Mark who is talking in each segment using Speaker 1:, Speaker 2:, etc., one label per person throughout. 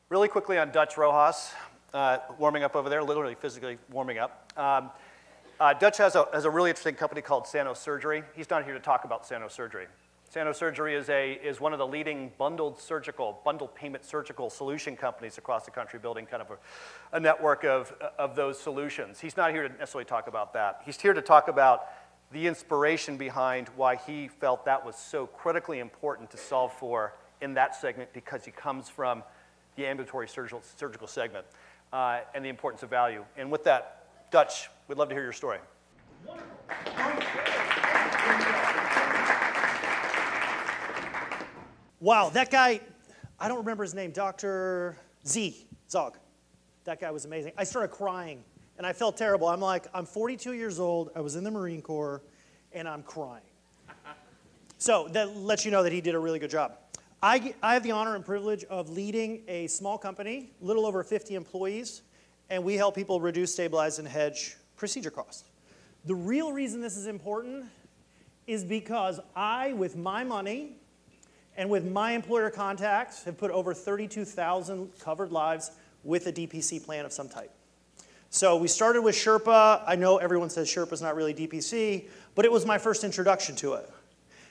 Speaker 1: Really quickly on Dutch Rojas, warming up over there, literally physically warming up. Dutch has a really interesting company called Sano Surgery. He's not here to talk about Sano Surgery. Sano Surgery is one of the leading bundled payment surgical solution companies across the country, building kind of a network of those solutions. He's not here to necessarily talk about that. He's here to talk about the inspiration behind why he felt that was so critically important to solve for in that segment, because he comes from the ambulatory surgical segment and the importance of value. And with that, Dutch, we'd love to hear your story.
Speaker 2: Wow, that guy, I don't remember his name, Dr. Zog. That guy was amazing. I started crying, and I felt terrible. I'm like, I'm 42 years old, I was in the Marine Corps, and I'm crying. So that lets you know that he did a really good job. I have the honor and privilege of leading a small company, a little over 50 employees, and we help people reduce, stabilize, and hedge procedure costs. The real reason this is important is because I, with my money and with my employer contacts, have put over 32,000 covered lives with a DPC plan of some type. So we started with Sherpa. I know everyone says Sherpa's not really DPC, but it was my first introduction to it.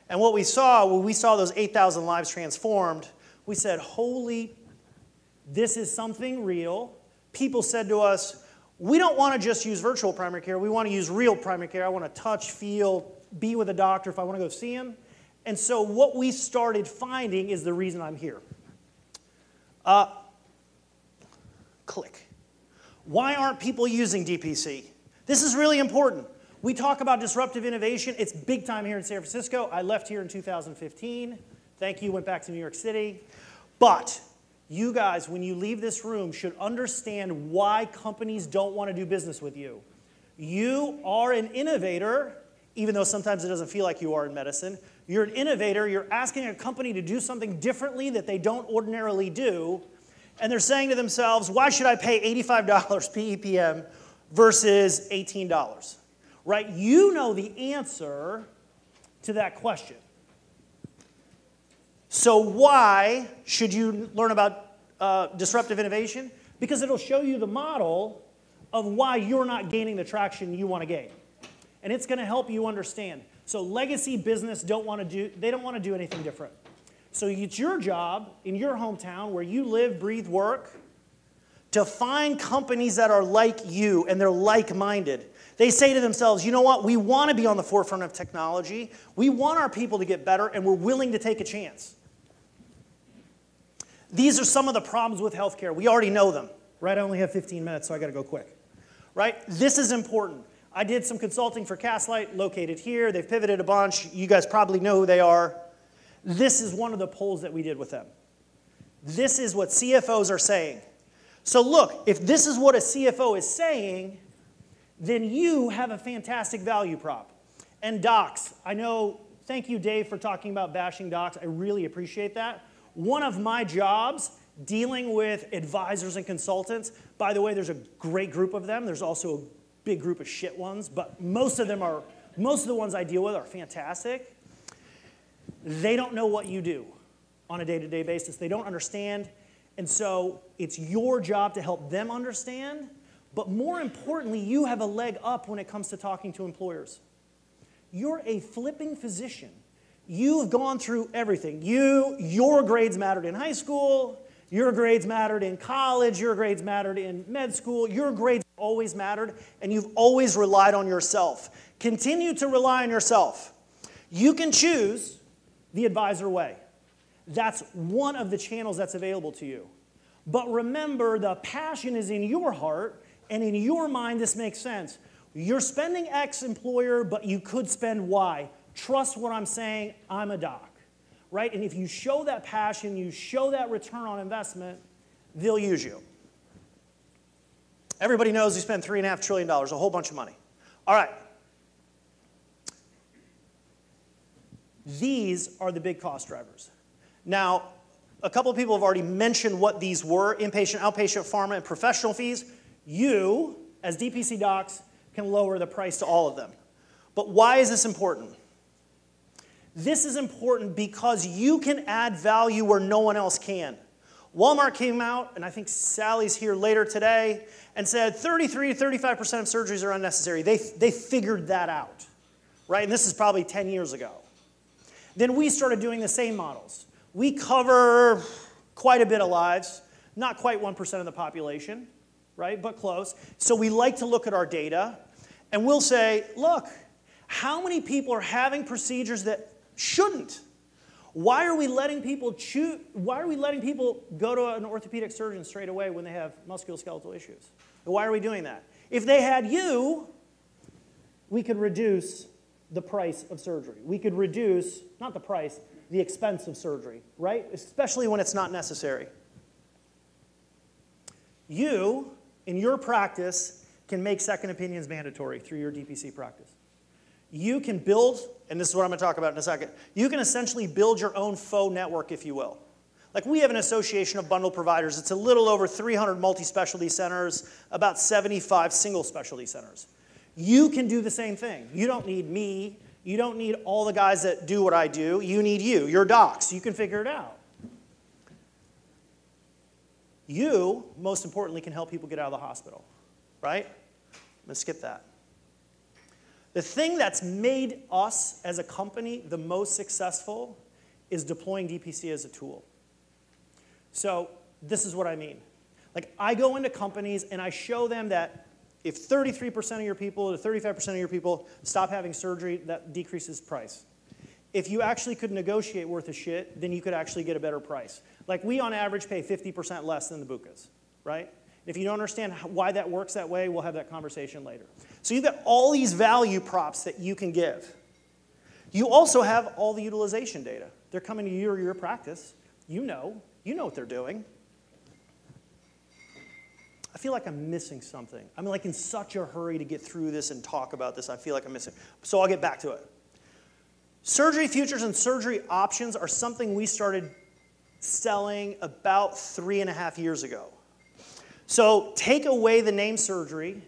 Speaker 2: And what we saw, when we saw those 8,000 lives transformed, we said, holy, this is something real. People said to us, we don't want to just use virtual primary care. We want to use real primary care. I want to touch, feel, be with a doctor if I want to go see him. And so what we started finding is the reason I'm here. Click. Why aren't people using DPC? This is really important. We talk about disruptive innovation. It's big time here in San Francisco. I left here in 2015. Thank you, went back to New York City. But you guys, when you leave this room, should understand why companies don't want to do business with you. You are an innovator, even though sometimes it doesn't feel like you are in medicine. You're an innovator. You're asking a company to do something differently that they don't ordinarily do. And they're saying to themselves, why should I pay $85 PEPM versus $18? Right? You know the answer to that question. So why should you learn about disruptive innovation? Because it'll show you the model of why you're not gaining the traction you want to gain. And it's going to help you understand. So legacy business they don't want to do anything different. So it's your job in your hometown where you live, breathe, work, to find companies that are like you and they're like-minded. They say to themselves, you know what, we want to be on the forefront of technology. We want our people to get better, and we're willing to take a chance. These are some of the problems with healthcare. We already know them, right? I only have 15 minutes, so I got to go quick, right? This is important. I did some consulting for Castlight, located here. They've pivoted a bunch. You guys probably know who they are. This is one of the polls that we did with them. This is what CFOs are saying. So look, if this is what a CFO is saying, then you have a fantastic value prop. And docs, I know, thank you, Dave, for talking about bashing docs. I really appreciate that. One of my jobs, dealing with advisors and consultants, by the way, there's a great group of them. There's also a big group of shit ones, but most of the ones I deal with are fantastic. They don't know what you do on a day-to-day basis. They don't understand. And so it's your job to help them understand. But more importantly, you have a leg up when it comes to talking to employers. You're a flipping physician. You've gone through everything. Your grades mattered in high school. Your grades mattered in college. Your grades mattered in med school. Your grades always mattered, and you've always relied on yourself. Continue to rely on yourself. You can choose the advisor way. That's one of the channels that's available to you. But remember, the passion is in your heart, and in your mind, this makes sense. You're spending X, employer, but you could spend Y. Trust what I'm saying. I'm a doc, right? And if you show that passion, you show that return on investment, they'll use you. Everybody knows we spend $3.5 trillion, a whole bunch of money. All right. These are the big cost drivers. Now, a couple of people have already mentioned what these were: inpatient, outpatient, pharma, and professional fees. You, as DPC docs, can lower the price to all of them. But why is this important? This is important because you can add value where no one else can. Walmart came out, and I think Sally's here later today, and said 33 to 35% of surgeries are unnecessary. They figured that out, right? And this is probably 10 years ago. Then we started doing the same models. We cover quite a bit of lives, not quite 1% of the population, right, but close. So we like to look at our data, and we'll say, look, how many people are having procedures that shouldn't? Why are we letting people choose? Why are we letting people go to an orthopedic surgeon straight away when they have musculoskeletal issues? And why are we doing that? If they had you, we could reduce the price of surgery. We could reduce, not the price, the expense of surgery, right? Especially when it's not necessary. You, in your practice, can make second opinions mandatory through your DPC practice. You can build, and this is what I'm going to talk about in a second, you can essentially build your own faux network, if you will. Like we have an association of bundle providers. It's a little over 300 multi-specialty centers, about 75 single specialty centers. You can do the same thing. You don't need me. You don't need all the guys that do what I do. You need you, your docs. You can figure it out. You, most importantly, can help people get out of the hospital, right? I'm going to skip that. The thing that's made us as a company the most successful is deploying DPC as a tool. So this is what I mean. Like I go into companies and I show them that if 33% of your people or 35% of your people stop having surgery, that decreases price. If you actually could negotiate worth of shit, then you could actually get a better price. Like we on average pay 50% less than the bukas, right? If you don't understand why that works that way, we'll have that conversation later. So you've got all these value props that you can give. You also have all the utilization data. They're coming to you or your practice. You know what they're doing. I feel like I'm missing something. I'm like in such a hurry to get through this and talk about this. I feel like I'm missing. So I'll get back to it. Surgery futures and surgery options are something we started selling about 3.5 years ago. So take away the name surgery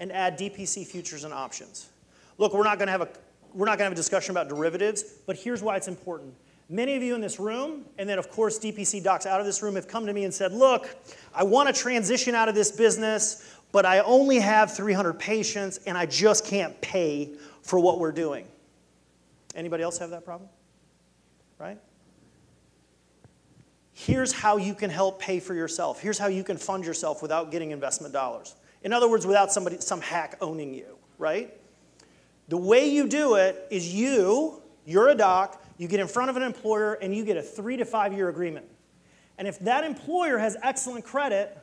Speaker 2: and add DPC futures and options. Look, we're not going to have a discussion about derivatives, but here's why it's important. Many of you in this room, and then of course DPC docs out of this room, have come to me and said, look, I want to transition out of this business, but I only have 300 patients and I just can't pay for what we're doing. Anybody else have that problem? Right? Here's how you can help pay for yourself. Here's how you can fund yourself without getting investment dollars. In other words, without some hack owning you, right? The way you do it is you're a doc, you get in front of an employer, and you get a 3 to 5 year agreement. And if that employer has excellent credit,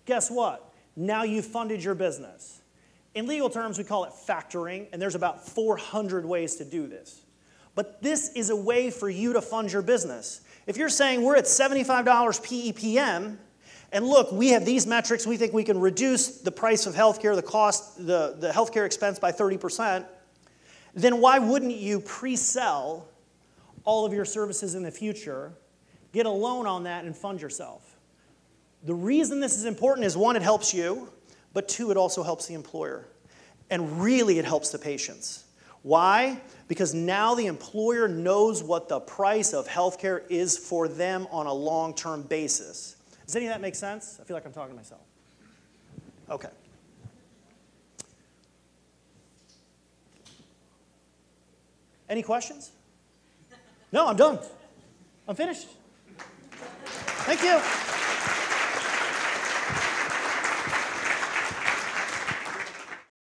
Speaker 2: guess what? Now you've funded your business. In legal terms, we call it factoring, and there's about 400 ways to do this. But this is a way for you to fund your business. If you're saying we're at $75 PEPM, and look, we have these metrics, we think we can reduce the price of healthcare, the cost, the healthcare expense by 30%, then why wouldn't you pre-sell all of your services in the future, get a loan on that, and fund yourself? The reason this is important is, one, it helps you, but two, it also helps the employer. And really, it helps the patients. Why? Because now the employer knows what the price of healthcare is for them on a long-term basis. Does any of that make sense? I feel like I'm talking to myself. Okay. Any questions? No, I'm done. I'm finished. Thank you.